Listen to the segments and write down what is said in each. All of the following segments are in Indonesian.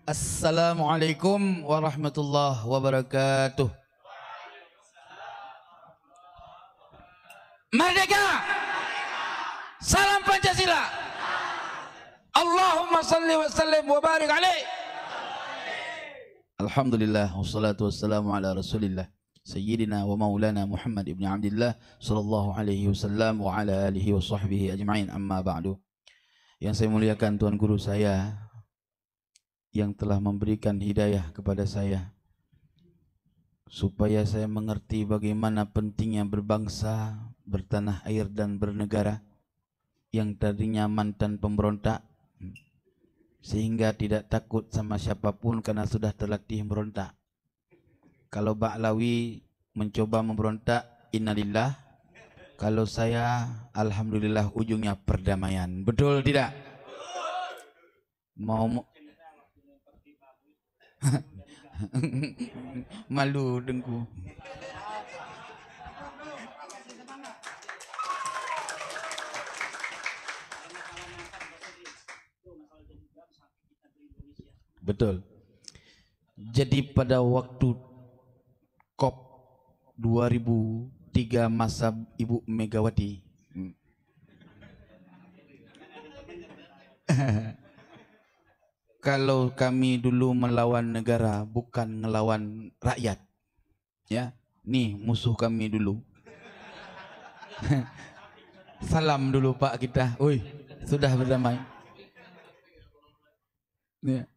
Assalamualaikum warahmatullahi wabarakatuh. Merdeka! Salam Pancasila! Allahumma salli wa sallim wa barik alaih. Alhamdulillah wassalatu wassalamu ala Rasulillah Sayyidina wa maulana Muhammad ibn Abdillah sallallahu alaihi wasallam wa ala alihi wa sahbihi ajma'in, amma ba'du. Yang saya muliakan Tuan Guru saya yang telah memberikan hidayah kepada saya supaya saya mengerti bagaimana pentingnya berbangsa, bertanah air dan bernegara, yang tadinya mantan pemberontak sehingga tidak takut sama siapapun karena sudah terlatih berontak. Kalau Ba'lawi mencoba memberontak, innalillah. Kalau saya, alhamdulillah, ujungnya perdamaian. Betul tidak? Mau malu dengku. Betul. Jadi pada waktu COP 2003 masa Ibu Megawati, kalau kami dulu melawan negara bukan ngelawan rakyat, ya, nih musuh kami dulu. Salam dulu Pak kita, woi sudah berdamai. Ya.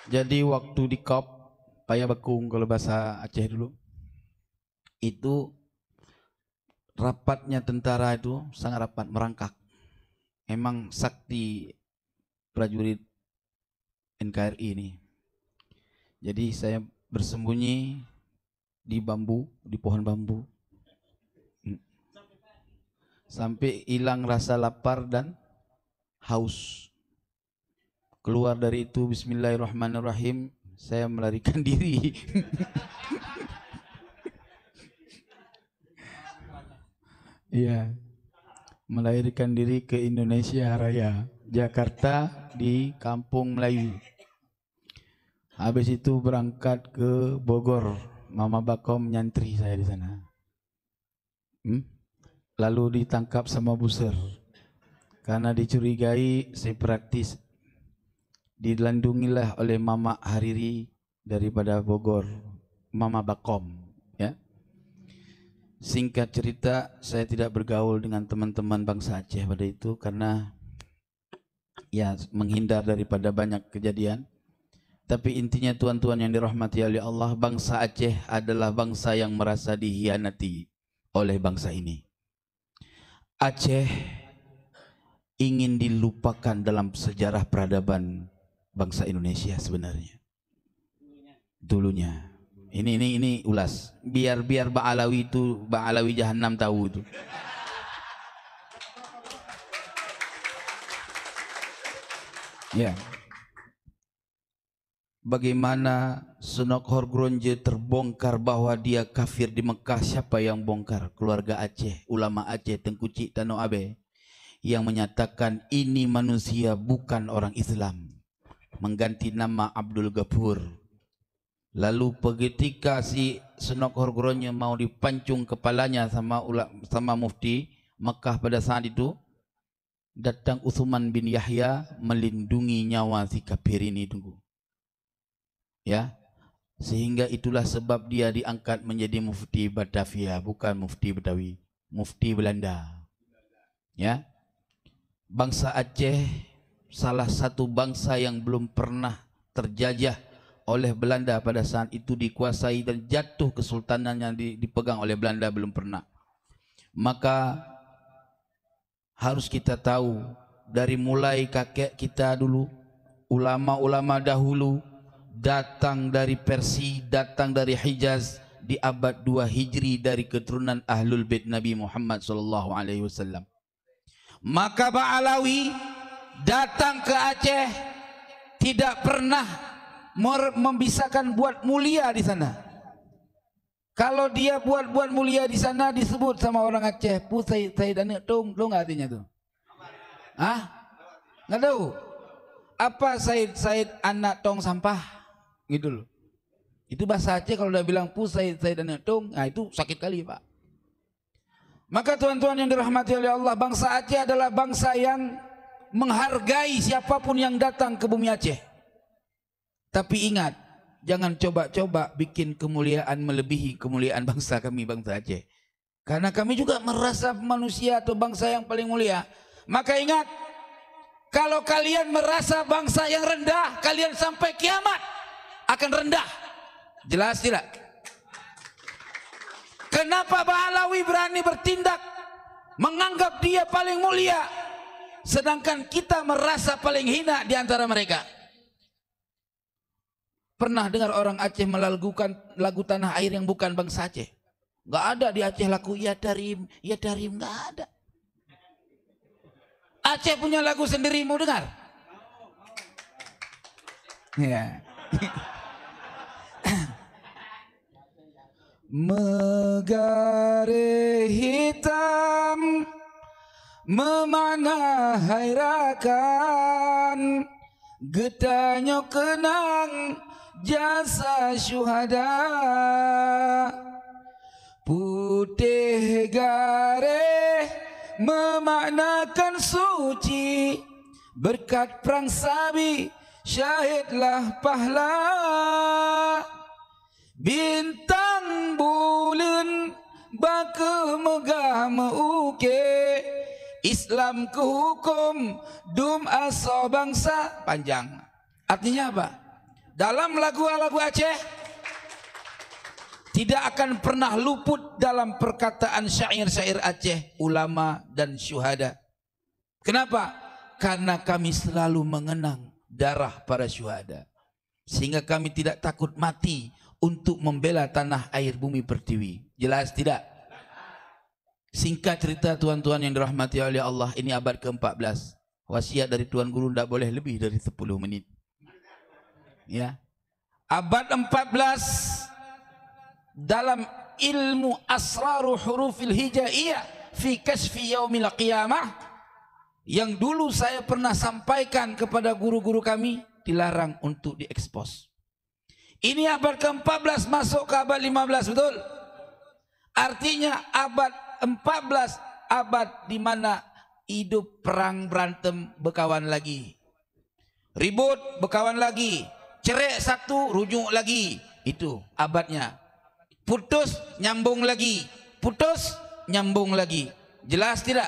Jadi waktu di COP Payabakung, kalau bahasa Aceh dulu, itu rapatnya tentara itu sangat rapat, merangkak. Emang sakti prajurit NKRI ini. Jadi saya bersembunyi di bambu, di pohon bambu, sampai hilang rasa lapar dan haus. Keluar dari itu, bismillahirrahmanirrahim, saya melarikan diri. Iya, melarikan diri ke Indonesia Raya, Jakarta, di Kampung Melayu. Habis itu berangkat ke Bogor, Mama Bakom nyantri saya di sana. Lalu ditangkap sama buser karena dicurigai separatis. Dilandungilah oleh Mama Hariri daripada Bogor, Mama Bakom, ya. Singkat cerita, saya tidak bergaul dengan teman-teman bangsa Aceh pada itu karena ya menghindar daripada banyak kejadian. Tapi intinya tuan-tuan yang dirahmati oleh Allah, bangsa Aceh adalah bangsa yang merasa dihianati oleh bangsa ini. Aceh ingin dilupakan dalam sejarah peradaban bangsa Indonesia sebenarnya. Dulunya. Ini ulas. Biar Ba'alawi itu, Ba'alawi Jahannam tahu itu. Ya. Bagaimana Sunok Horgronje terbongkar bahwa dia kafir di Mekah. Siapa yang bongkar? Keluarga Aceh, ulama Aceh, Tengku Cik Tano Abe, yang menyatakan ini manusia bukan orang Islam, mengganti nama Abdul Ghafur. Lalu ketika si Sunok Horgronje mau dipancung kepalanya sama mufti Mekah pada saat itu, datang Utsman bin Yahya melindungi nyawa si kafir ini, tunggu. Ya, sehingga itulah sebab dia diangkat menjadi mufti Batavia, bukan mufti Betawi, mufti Belanda. Ya, bangsa Aceh salah satu bangsa yang belum pernah terjajah oleh Belanda pada saat itu, dikuasai dan jatuh kesultanan yang dipegang oleh Belanda belum pernah. Maka harus kita tahu dari mulai kakek kita dulu, ulama-ulama dahulu datang dari Persia, datang dari Hijaz di abad 2 Hijri dari keturunan Ahlul Bait Nabi Muhammad SAW. Maka Ba'alawi datang ke Aceh tidak pernah membisahkan buat mulia di sana. Kalau dia buat mulia di sana disebut sama orang Aceh, pu Said anak tong, lo nggak artinya tuh? Ah, nggak tahu. Apa Said anak tong sampah, gitu loh. Itu bahasa Aceh kalau udah bilang pu Said anak tong, nah itu sakit kali Pak. Maka tuan-tuan yang dirahmati oleh Allah, bangsa Aceh adalah bangsa yang menghargai siapapun yang datang ke bumi Aceh. Tapi ingat, jangan coba-coba bikin kemuliaan melebihi kemuliaan bangsa kami, bangsa Aceh. Karena kami juga merasa manusia atau bangsa yang paling mulia. Maka ingat, kalau kalian merasa bangsa yang rendah, kalian sampai kiamat akan rendah. Jelas tidak? Kenapa Baalawi berani bertindak menganggap dia paling mulia, sedangkan kita merasa paling hina di antara mereka? Pernah dengar orang Aceh melagukan lagu tanah air yang bukan bangsa Aceh? Gak ada di Aceh lagu ya Darim, gak ada. Aceh punya lagu sendiri, mau dengar? Ya. Megare hitam memana hairakan, getanyo kenang jasa syuhada, putih gare memaknakan suci, berkat perang Sabi syahidlah pahala, bintang bulan baka megah meuke, Islam ke hukum dum aso bangsa. Panjang. Artinya apa? Dalam lagu-lagu Aceh tidak akan pernah luput dalam perkataan syair-syair Aceh, ulama dan syuhada. Kenapa? Karena kami selalu mengenang darah para syuhada, sehingga kami tidak takut mati untuk membela tanah air bumi pertiwi. Jelas tidak? Singkat cerita tuan-tuan yang dirahmati oleh Allah, ini abad ke-14. Wasiat dari Tuan Guru tidak boleh lebih dari 10 menit. Ya. Abad 14 dalam ilmu asraru hurufil hijaiyah fi kasfi yaumil qiyamah, yang dulu saya pernah sampaikan kepada guru-guru kami, dilarang untuk diekspos. Ini abad ke-14 masuk ke abad 15, betul? Artinya abad 14 abad di mana hidup perang berantem berkawan lagi, ribut berkawan lagi, cerai satu rujuk lagi, itu abadnya. Putus nyambung lagi, putus nyambung lagi. Jelas tidak?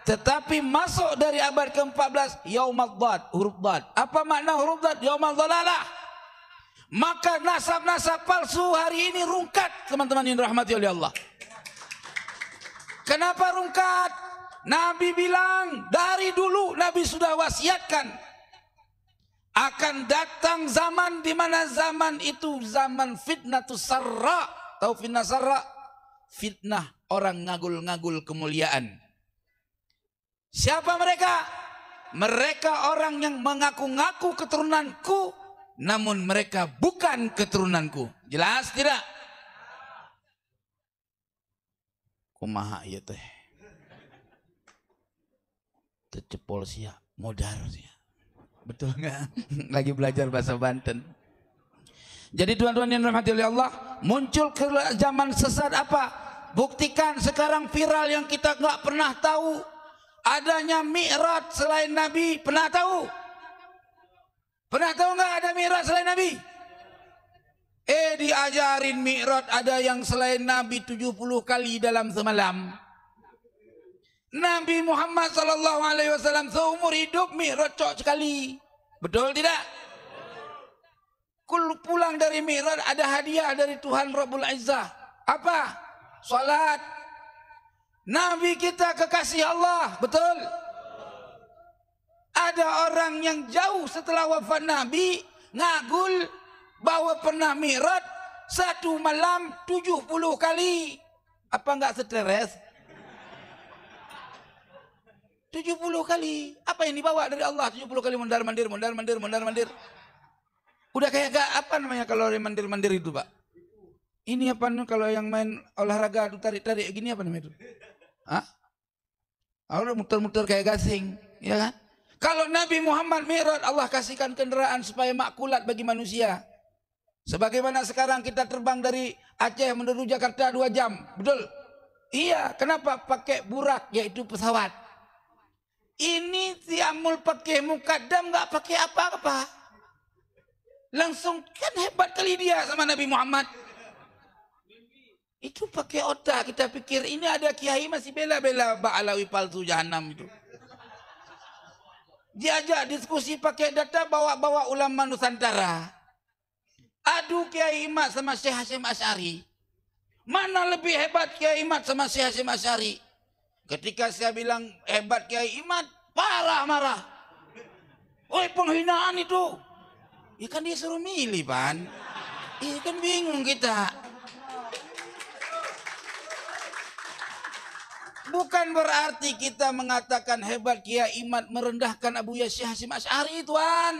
Tetapi masuk dari abad ke-14 yaumad dhad, huruf dhad. Apa makna huruf dhad? Yaumad dhalalah. Maka nasab-nasab palsu hari ini rungkat, teman-teman yang dirahmati oleh Allah. Kenapa rungkat? Nabi bilang dari dulu, Nabi sudah wasiatkan akan datang zaman di mana zaman itu zaman fitnatus sarra. Tahu fitnah sarra? Fitnah orang ngagul-ngagul kemuliaan. Siapa mereka? Mereka orang yang mengaku-ngaku keturunanku, namun mereka bukan keturunanku. Jelas tidak? Kumaha ya teh? Tercepol sia, modar sia. Betul nggak? Lagi belajar bahasa Banten. Jadi tuan-tuan yang dirahmati oleh Allah, muncul ke zaman sesat apa? Buktikan sekarang viral yang kita nggak pernah tahu. Adanya mi'raj selain Nabi. Pernah tahu? Pernah tahu nggak ada mi'raj selain Nabi? Diajarin mi'raj ada yang selain Nabi 70 kali dalam semalam. Nabi Muhammad SAW seumur hidup mi'raj sekali. Betul tidak? Pulang dari mi'raj ada hadiah dari Tuhan Rabbul Izzah. Apa? Salat. Nabi kita kekasih Allah. Betul? Ada orang yang jauh setelah wafat Nabi ngagul bahwa pernah mi'raj satu malam 70 kali. Apa enggak stres? 70 kali. Apa yang dibawa dari Allah? 70 kali mondar-mandir. Udah kayak gak apa namanya kalau mandir-mandir itu, Pak? Ini apa nih kalau yang main olahraga tarik-tarik gini apa namanya itu? Hah? Orang muter-muter kayak gasing, ya kan? Kalau Nabi Muhammad Mi'raj, Allah kasihkan kendaraan supaya makulat bagi manusia. Sebagaimana sekarang kita terbang dari Aceh menuju Jakarta 2 jam, betul? Iya, kenapa pakai burak yaitu pesawat? Ini Tiamul pakai mukadam nggak pakai apa-apa. Langsung kan hebat kali dia sama Nabi Muhammad. Itu pakai otak, kita pikir ini ada kiai masih bela-bela Ba'alawi palsu jahanam itu. Diajak diskusi pakai data, bawa-bawa ulama Nusantara. Adu Kiai Imad sama Syekh Hasyim Asy'ari. Mana lebih hebat Kiai Imad sama Syekh Hasyim Asy'ari? Ketika saya bilang hebat Kiai Imad, marah. Oi, penghinaan itu. Ya kan dia suruh milih, Pan. Iya kan bingung kita. Bukan berarti kita mengatakan hebat Kiai Imad merendahkan Abu Syekh Hasyim Asy'ari, Tuan.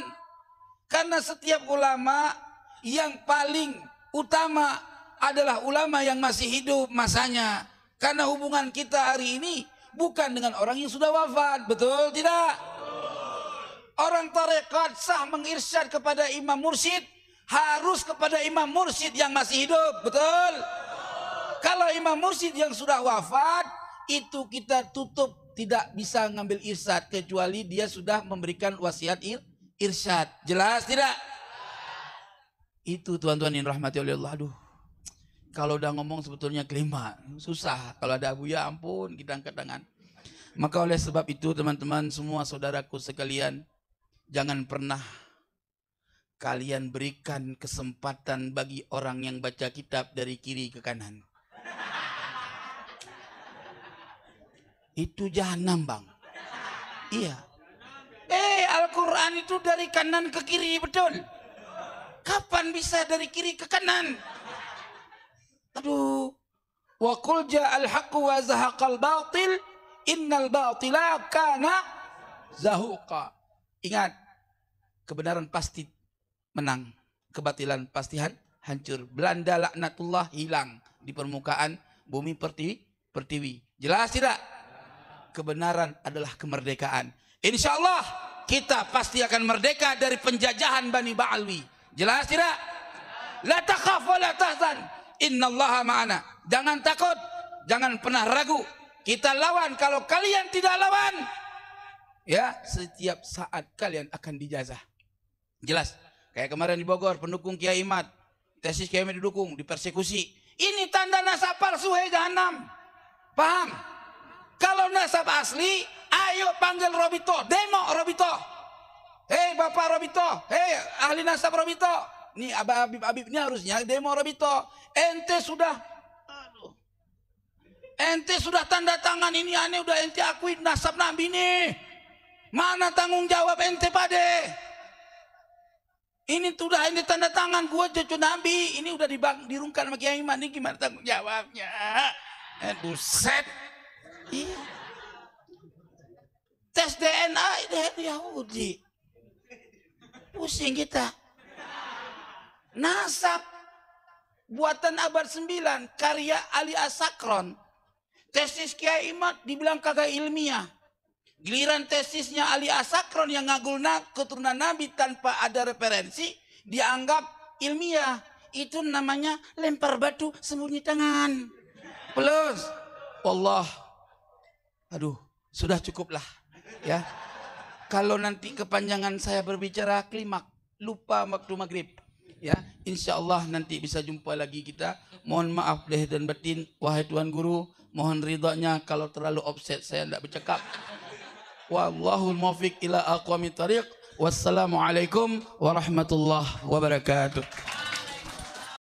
Karena setiap ulama yang paling utama adalah ulama yang masih hidup masanya. Karena hubungan kita hari ini bukan dengan orang yang sudah wafat, betul tidak? Orang tarekat sah mengirsyad kepada imam mursyid harus kepada imam mursyid yang masih hidup, betul? Kalau imam mursyid yang sudah wafat, itu kita tutup, tidak bisa ngambil irsyad kecuali dia sudah memberikan wasiat irsyad. Jelas tidak? Itu tuan-tuan yang rahmati oleh Allah. Aduh, kalau udah ngomong sebetulnya kelima susah. Kalau ada Buya ampun kita angkat tangan. Maka oleh sebab itu teman-teman semua saudaraku sekalian, jangan pernah kalian berikan kesempatan bagi orang yang baca kitab dari kiri ke kanan. Itu jahanam, Bang. Iya. Al-Quran itu dari kanan ke kiri, betul. Kapan bisa dari kiri ke kanan? Aduh. Wa qul ja'al haqqu wa zahaqal batil innal batila kana zahuqa. Ingat, kebenaran pasti menang, kebatilan pasti hancur. Belanda laknatullah hilang di permukaan bumi pertiwi. Jelas tidak? Kebenaran adalah kemerdekaan. Insya Allah kita pasti akan merdeka dari penjajahan Bani Ba'alwi. Jelas tidak? La takhaf wa la tahzan, innallaha ma'ana. Jangan takut, jangan pernah ragu. Kita lawan. Kalau kalian tidak lawan, ya setiap saat kalian akan dijazah. Jelas? Kayak kemarin di Bogor, pendukung Kiai Imad, tesis Kiai Imad didukung, dipersekusi. Ini tanda nasab palsu, jahanam. Paham? Kalau nasab asli, ayo panggil Robito, demo Robito. Hei Bapak Robito, hei ahli nasab Robito. Nih Habib ini harusnya demo Robito. Ente sudah tanda tangan ini aneh, udah ente akui nasab Nabi nih. Mana tanggung jawab ente pade? Ini sudah ente tanda tangan, gua cucu Nabi. Ini udah dirungkan sama Kiai Imad, ini gimana tanggung jawabnya? Buset. Iya. Tes DNA Yahudi. Pusing kita. Nasab buatan abad 9 karya Ali As-Sakron. Tesis Kiai Imad dibilang kagak ilmiah. Giliran tesisnya Ali As-Sakron yang ngagul keturunan Nabi tanpa ada referensi dianggap ilmiah. Itu namanya lempar batu sembunyi tangan. Plus Allah. Aduh, sudah cukuplah ya. Kalau nanti kepanjangan saya berbicara klimak, lupa waktu maghrib ya. Insya Allah nanti bisa jumpa lagi kita. Mohon maaf lahir dan batin, wahai Tuan Guru, mohon ridhonya kalau terlalu offset saya tidak bercakap. Wallahul muwaffiq ila aqwamit thariq. Wassalamualaikum warahmatullahi wabarakatuh.